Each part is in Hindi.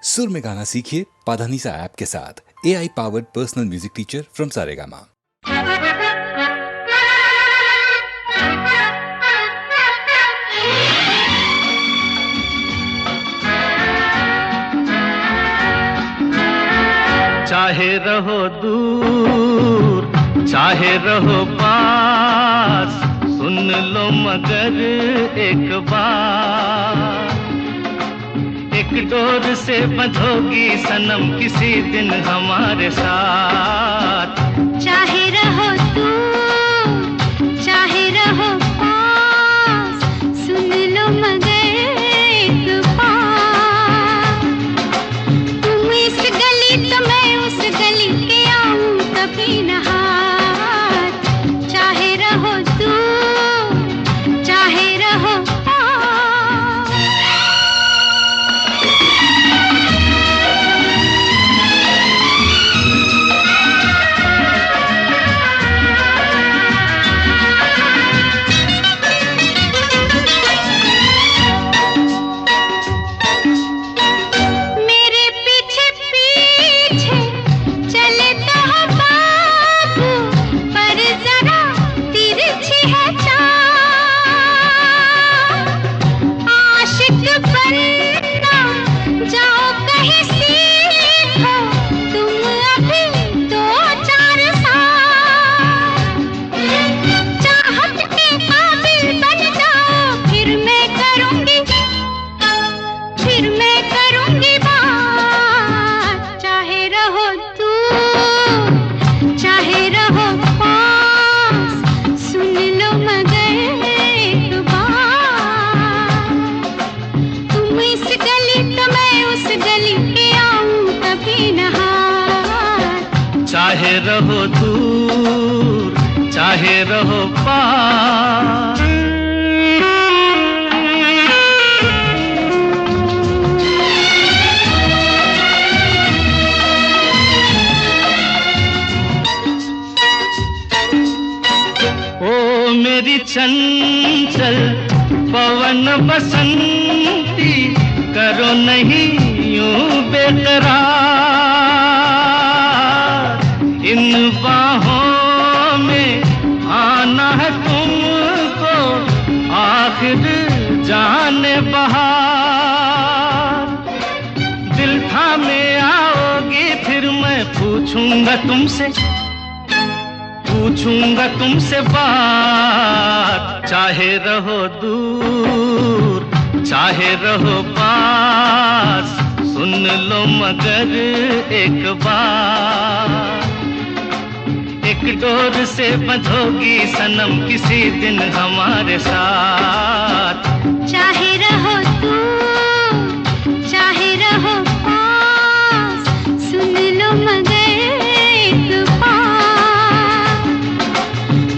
सुर में गाना सीखिए पाधानीसा ऐप के साथ। AI powered personal music teacher from Saregama. चाहे रहो दूर चाहे रहो पास, सुन लो मगर एक बार। एक डोर से बंधोगी सनम किसी दिन हमारे साथ। चाहे रहो दूर चाहे रहो पास, सुन लो मगर एक बार। तुम इस गली तो मैं उस गली के आऊं कभी न हाथ। चाहे रहो दूर चाहे रहो चाहे रहो दूर चाहे रहो पास। ओ मेरी चंचल पवन बसंती, करो नहीं यूं बेकरार। इन बाहों में आना है तुमको आखिर जाने बहार। दिल थामे आओगी फिर मैं पूछूंगा तुमसे बात। चाहे रहो दूर चाहे रहो पास, सुन लो मगर एक बार। एक डोर से बंधोगी सनम किसी दिन हमारे साथ। चाहे रहो दूर चाहे रहो पास, सुन लो मगर एक बार।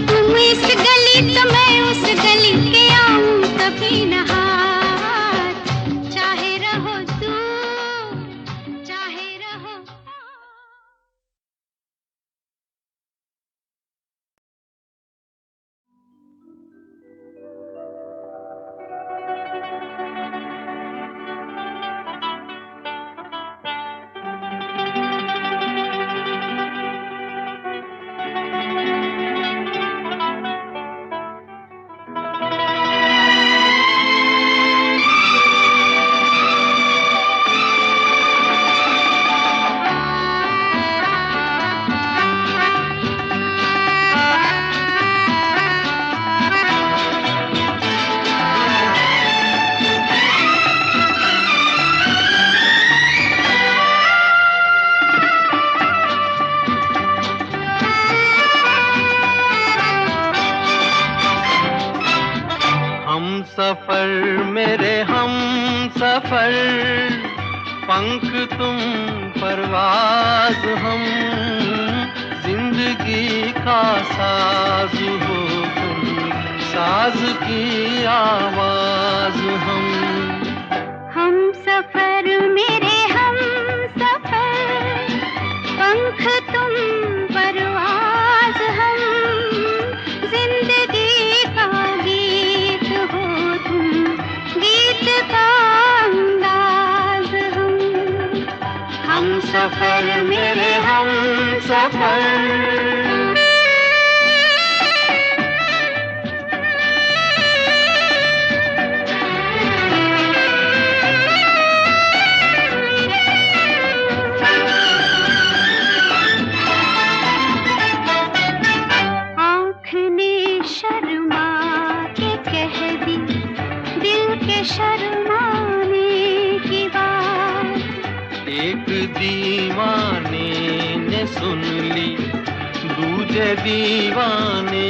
तुम इस गली तो मैं उस गली के आऊं कभी न हाथ। चाहे रहो दूर चाहे रहो सफर मेरे हम सफर, पंख तुम परवाज हम। जिंदगी का साज हो तुम, साज की आवाज हम। हम सफर मेरे हम सफर, पंख तुम परवाज हम। जिंदगी का गीत हो तुम, गीत का अंदाज हम। हम सफर मेरे हम सफर। शर्माने की बात एक दीवाने ने सुन ली दूजे दीवाने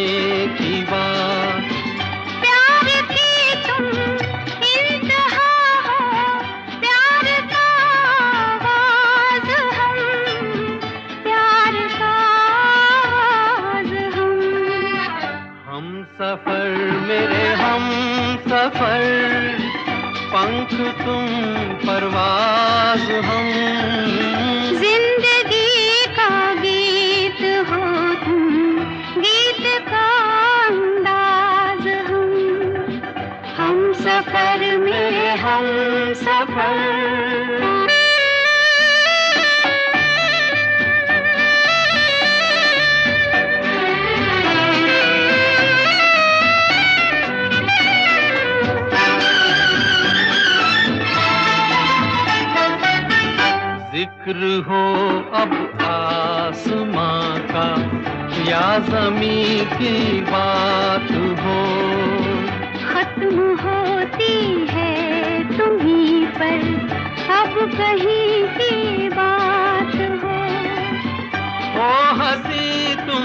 की बात। प्यार की तुम इंतहा हो, प्यार का आवाज हम, प्यार का आवाज हम सफर मेरे हम सफर, पंख तुम परवाज हम। जिंदगी का गीत हो तुम, गीत का अंदाज हम सफर मेरे हम सफर। जिक्र हो अब आसमां का या ज़मीं की बात हो, खत्म होती है तुम्हीं पर अब कहीं की बात हो। ओ हंसी तुम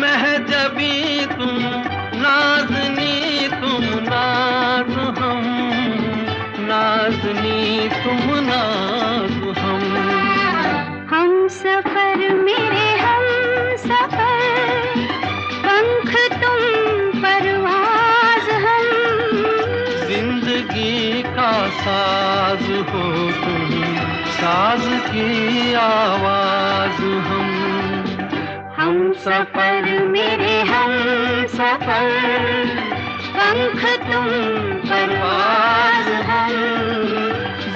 महजबी तुम नाज़नी तुम नाज हम, नाज़नी तुम नाज हम सफर मेरे हम सफर, पंख तुम परवाज हम। जिंदगी का साज हो तुम, साज की आवाज हम सफर मेरे हम सफर, पंख तुम परवाज हम।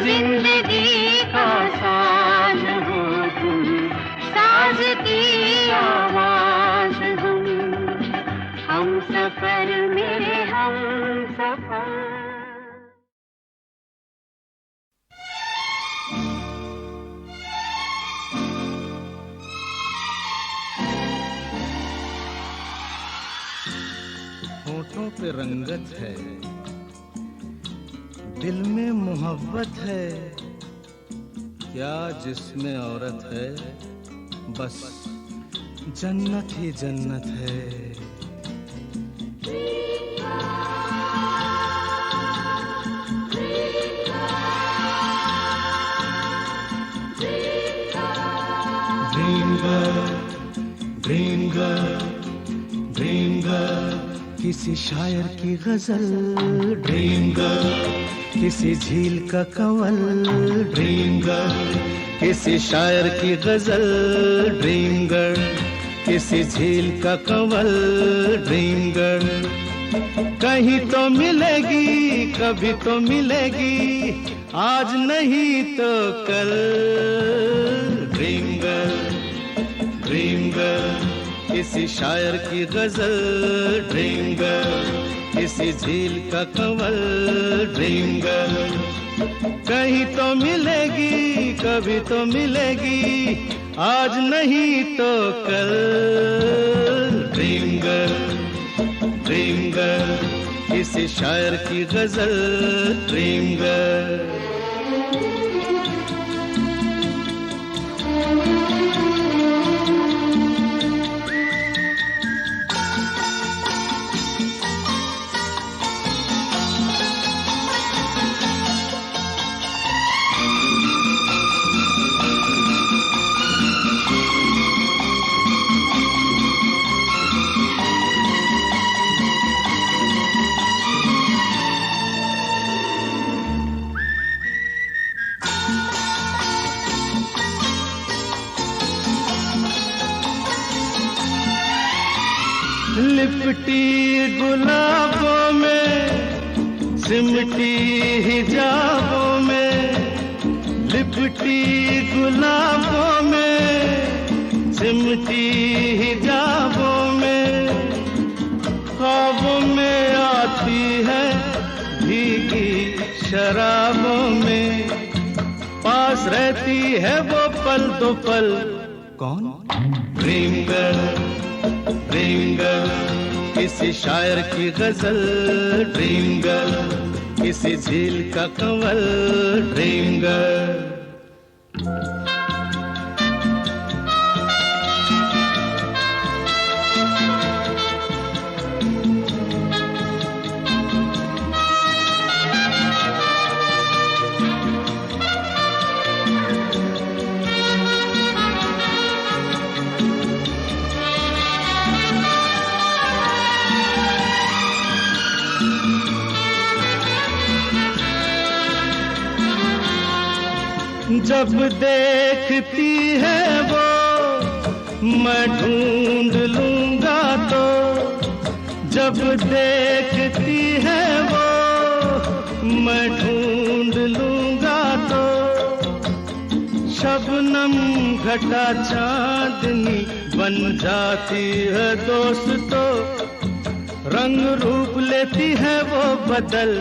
जिंदगी का साज हो तुम, साज की आवाज हम सफर मेरे हम सफर। होठों पे रंगत है, दिल में मोहब्बत है, क्या जिसमें औरत है, बस जन्नत ही जन्नत है। Dream girl, dream girl, dream girl, किसी शायर की गजल। ड्रीम गर्ल, किसी झील का कंवल। ड्रीम गर्ल, किसी शायर की गजल। ड्रीम गर्ल, किसी झील का कंवल। ड्रीम गर्ल, कहीं तो मिलेगी, कभी तो मिलेगी, आज नहीं तो कल। ड्रीम गर्ल, ड्रीम गर्ल, किसी शायर की गजल। ड्रीम गर्ल, किसी झील का कंवल। ड्रीम गर्ल, कहीं तो मिलेगी, कभी तो मिलेगी, आज नहीं तो कल। ड्रीम गर्ल, ड्रीम गर्ल, किसी शायर की गजल। ड्रीम गर्ल, लिपटी गुलाबों में, सिमटी हिजाबों में, लिपटी गुलाबों में, सिमटी हिजाबों में, ख्वाबों में आती है भीगी शराबों में, पास रहती है वो पल दो पल। कौन? ड्रीम गर्ल, किसी शायर की गजल, ड्रीम गर्ल, किसी झील का कंवल, ड्रीम गर्ल। जब देखती है वो मैं ढूंढ लूंगा तो, जब देखती है वो मैं ढूंढ लूंगा तो, शबनम घटा चांदनी बन जाती है दोस्तों, रंग रूप लेती है वो बदल।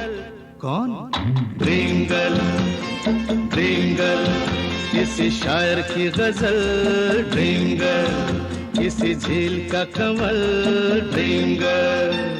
कौन? ड्रीम गर्ल, किसी शायर की गजल, ड्रीम गर्ल, किसी झील का कंवल, ड्रीम गर्ल।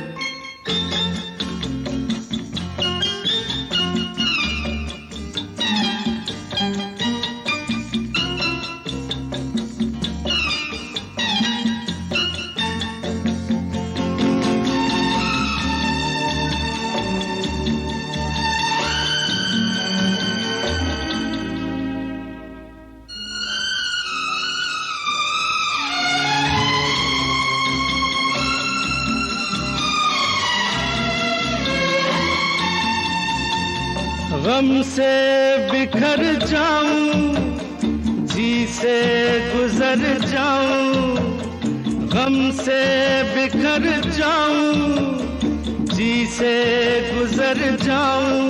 गम से बिखर जाऊं, जी से गुजर जाऊं, गम से बिखर जाऊं, जी से गुजर जाऊं,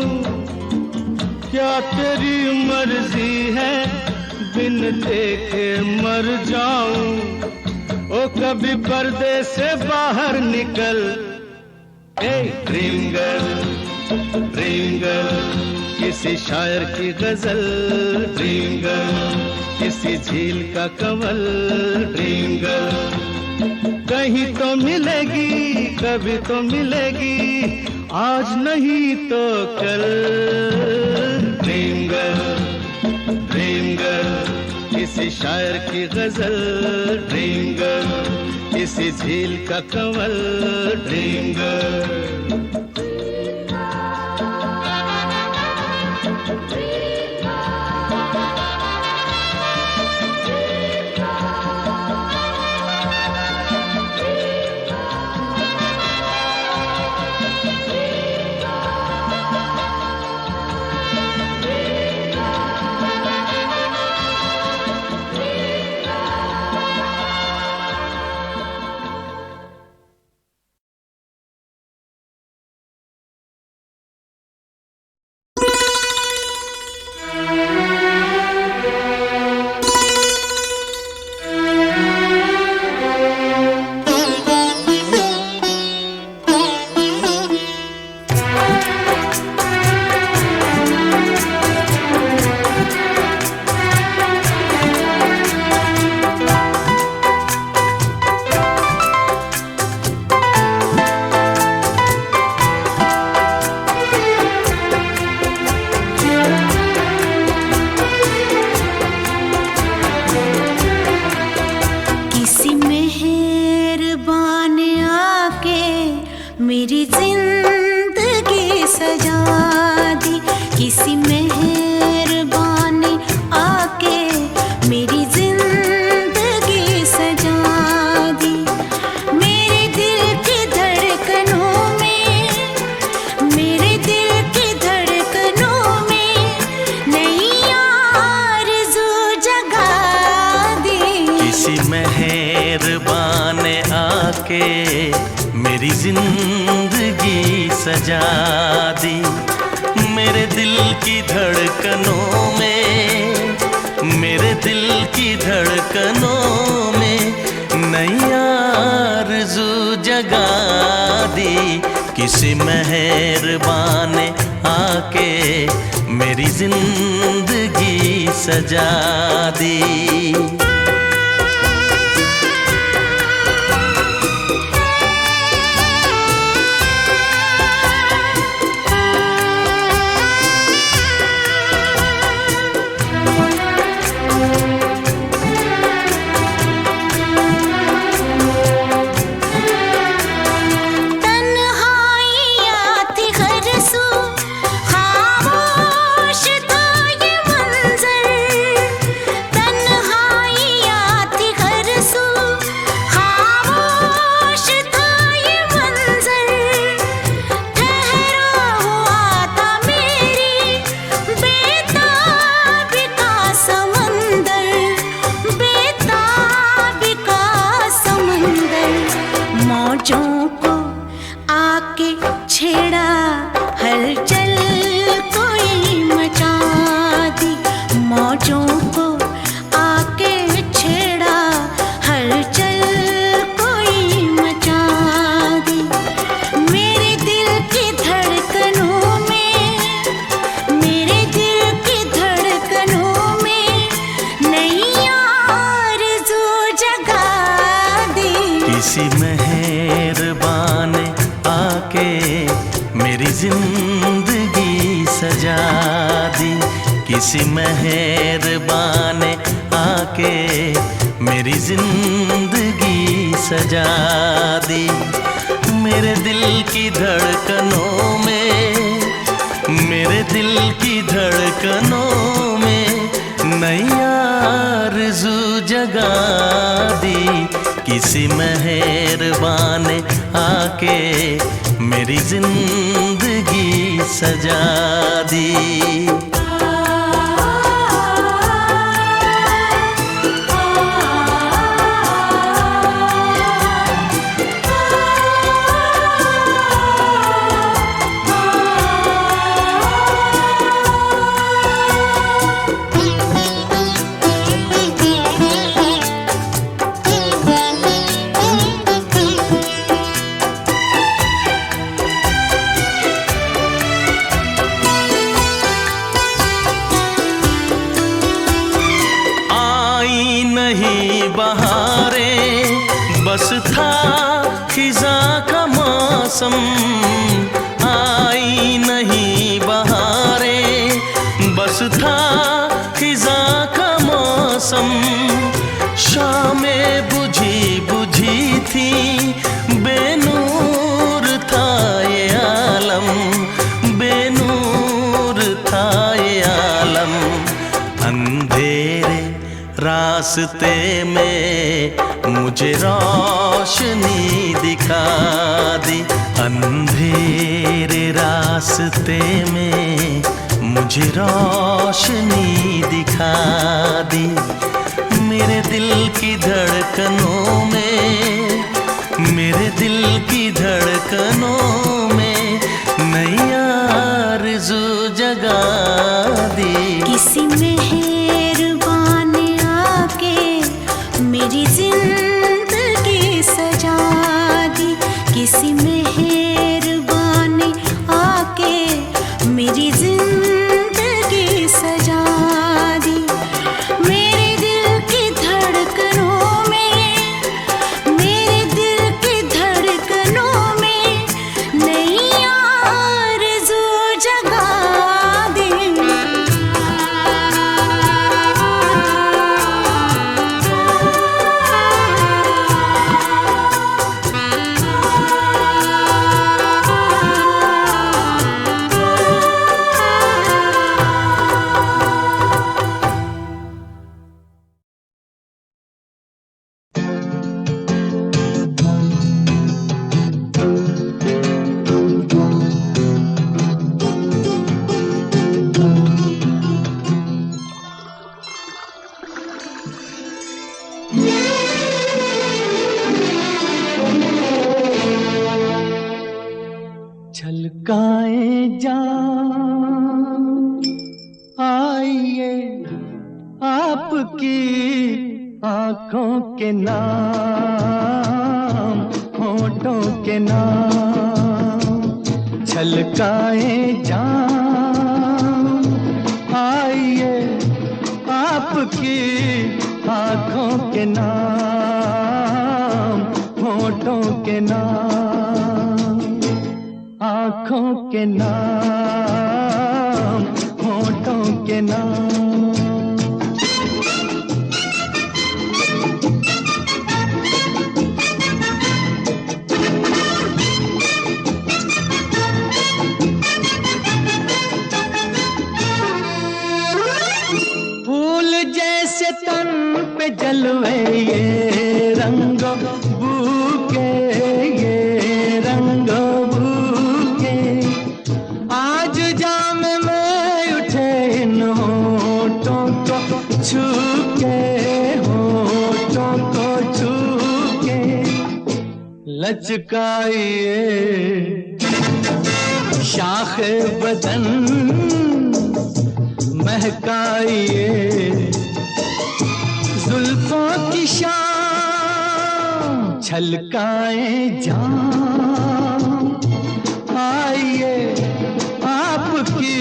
क्या तेरी मर्जी है बिन देखे मर जाऊं। ओ कभी पर्दे से बाहर निकल, ए ड्रीम गर्ल, किसी शायर की गजल, ड्रीम गर्ल, किसी झील का कंवल, ड्रीम गर्ल। कहीं तो मिलेगी, कभी तो मिलेगी, आज नहीं तो कल, ड्रीम गर्ल, किसी शायर की गजल, ड्रीम गर्ल, किसी झील का कंवल, ड्रीम गर्ल। मेरी जिंदगी सजा दी, किसी मेहरबान ने आके मेरी जिंदगी सजा दी। मेरे दिल की धड़कनों में, मेरे दिल की धड़कनों में नई आरज़ू जगा दी। किसी मेहरबान ने आके मेरी जिंदगी सजा दी। मेरे दिल की धड़कनों में दिल की धड़कनों में नई आरज़ू जगा दी। किसी मेहरबान ने आके मेरी जिंदगी सजा दी। किसी मेहरबान ने आके मेरी जिंदगी सजा दी। किसी मेहरबान ने आके मेरी जिंदगी सजा दी। मेरे दिल की धड़कनों में, मेरे दिल की धड़कनों में नई आरज़ू जगा दी। किसी मेहरबान ने आके मेरी जिंदगी सजा दी। बस था खिज़ां का मौसम, आई नहीं बहारें, बस था खिज़ां का मौसम। शामें बुझी बुझी थी, बेनूर था ये आलम, बेनूर था ये आलम। अंधेरे रास्ते में मुझे रोशनी दिखा दी। अंधेरे रास्ते में मुझे रोशनी दिखा दी। मेरे दिल की धड़कनों में, मेरे दिल की धड़कनों में नई आरज़ू जगा दी। किसी मेहरबान ने आके मेरी जिंदगी सजा दी। किसी मेहरबान ने आके मेरी जिंदगी सजा दी। मेरे दिल की धड़कनों में, मेरे दिल की धड़कनों में नई आरज़ू जगा दी। छलकाए जा आइए आपकी आंखों के नाम, होठों के नाम छलकाए जाम। आइए आपकी आंखों के नाम, होठों के नाम, आंखों के नाम, होठों के नाम। फूल जैसे तन पे जलवे ये रंगों बूके, ये रंगों बूके। आज जाम में उठे इन होठों को छू के, होठों को छू के। लचकाइए शाखे बदन, महकाइए जुल्फों की शाम, छलकाए जाम। आइए आपकी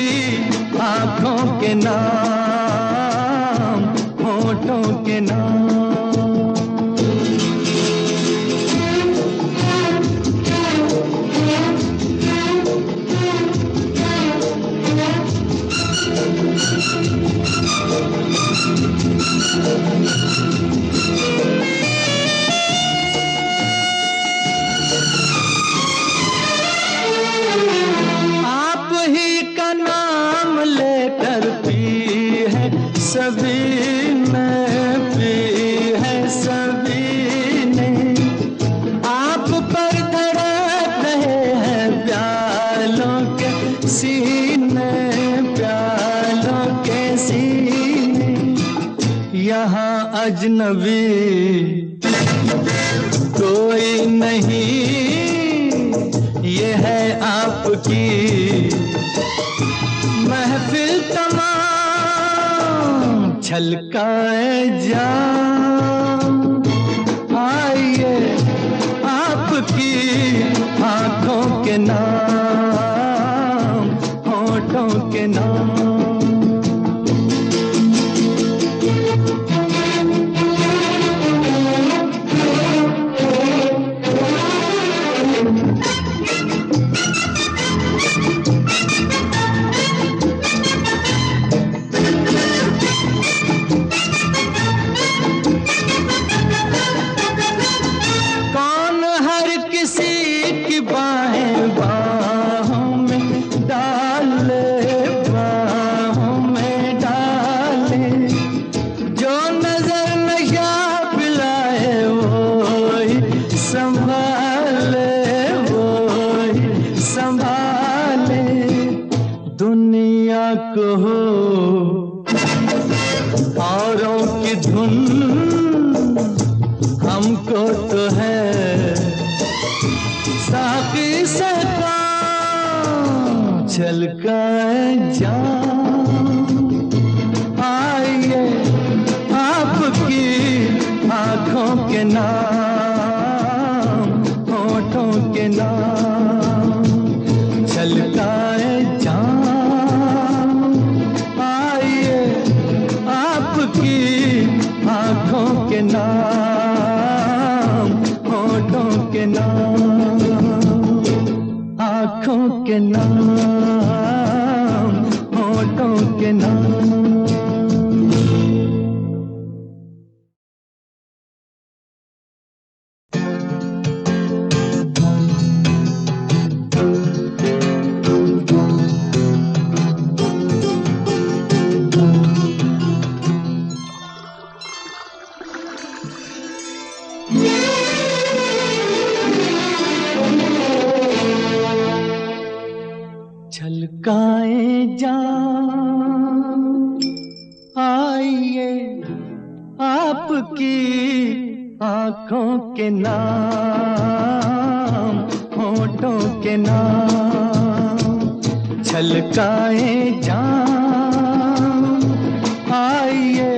आंखों के नाम, होठों के नाम। आप ही का नाम लेकर पी है सभी ने, पी है सभी ने। आप पर धड़क रहे हैं प्यालों के सीने, प्यालों के सीने। यहाँ अजनबी कोई नहीं, ये है आपकी महफिल तमाम, छलकाए जाम। आइए आपकी आंखों के नाम, होठों के नाम। कौन हर किसी की बाहें बाहों में डाले, बाहों में डाले। जो नजर नशा पिलाए वही संभाले, वही संभाले। दुनिया को हो औरों की धुन, हमको तो है साकी से काम, छलकाए जाम। आइए आपकी आंखों के नाम, होठों के नाम, छलकाए जाम। आइए आपकी आंखों के नाम, होठों के नाम, आंखों के नाम, होठों के नाम। छलकाए जाम। आइए आपकी आंखों के नाम, होठों के नाम, छलकाए जाम। आइए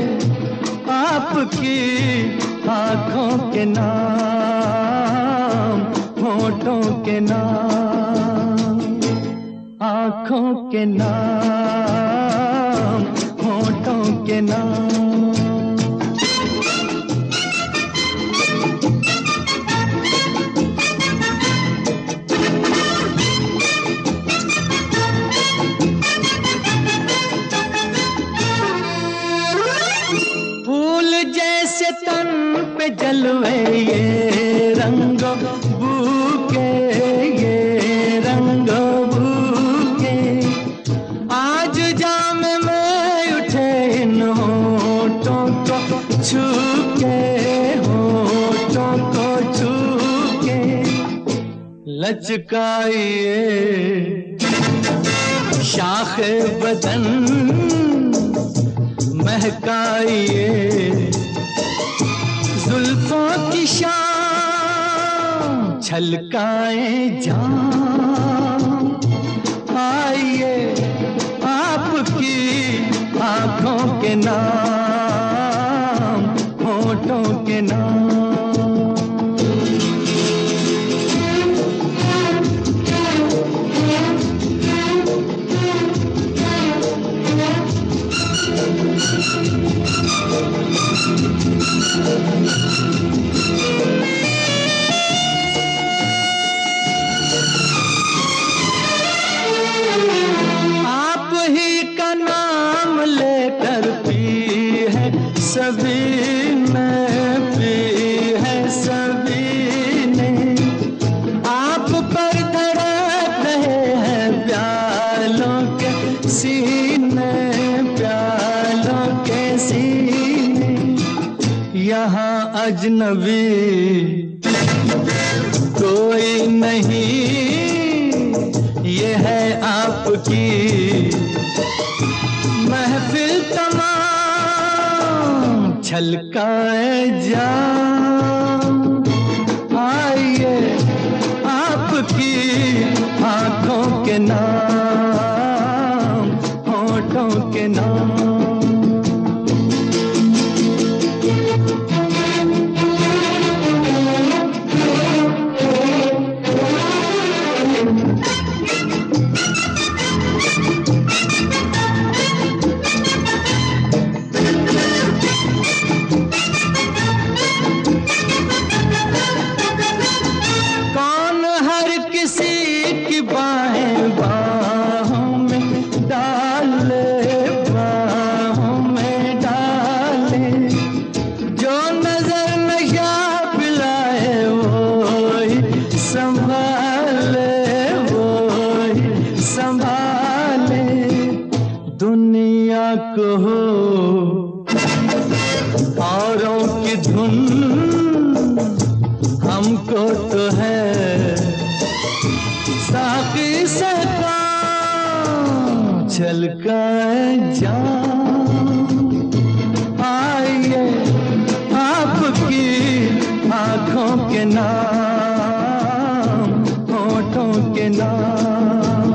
आपकी आँखों के नाम, होठों के नाम, आँखों के नाम, होठों के नाम। फूल जैसे तन पे जलवे ये रंग बूके, ये रंग बूके, आज जाम में उठे इन होठों को छू के, होठों को छू के, लचकाइए शाखे बदन, महकाइए जुल्फों की शाम, छलकाए जाम, आइए आपकी आँखों के नाम, होठों के नाम। आप ही का नाम लेकर पी है सभी ने, पी है सभी ने, आप पर धड़क रहे हैं प्यालों के सीने, प्यालों के सीने, यहाँ अजनबी कोई नहीं, ये है आपकी महफिल तमाम, छलकाए जाम, आइए आपकी आँखों के नाम, होठों के नाम। दुनिया को हो औरों की धुन, हमको तो है साकी से काम, छलकाए जाम, आइए आपकी आँखों के नाम, होठों के नाम,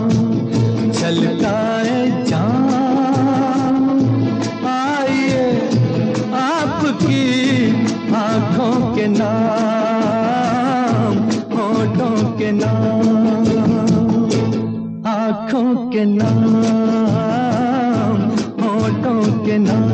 छलकाए जाम, आइए आपकी आँखों के नाम, होठों के नाम, आँखों के नाम, होठों के नाम।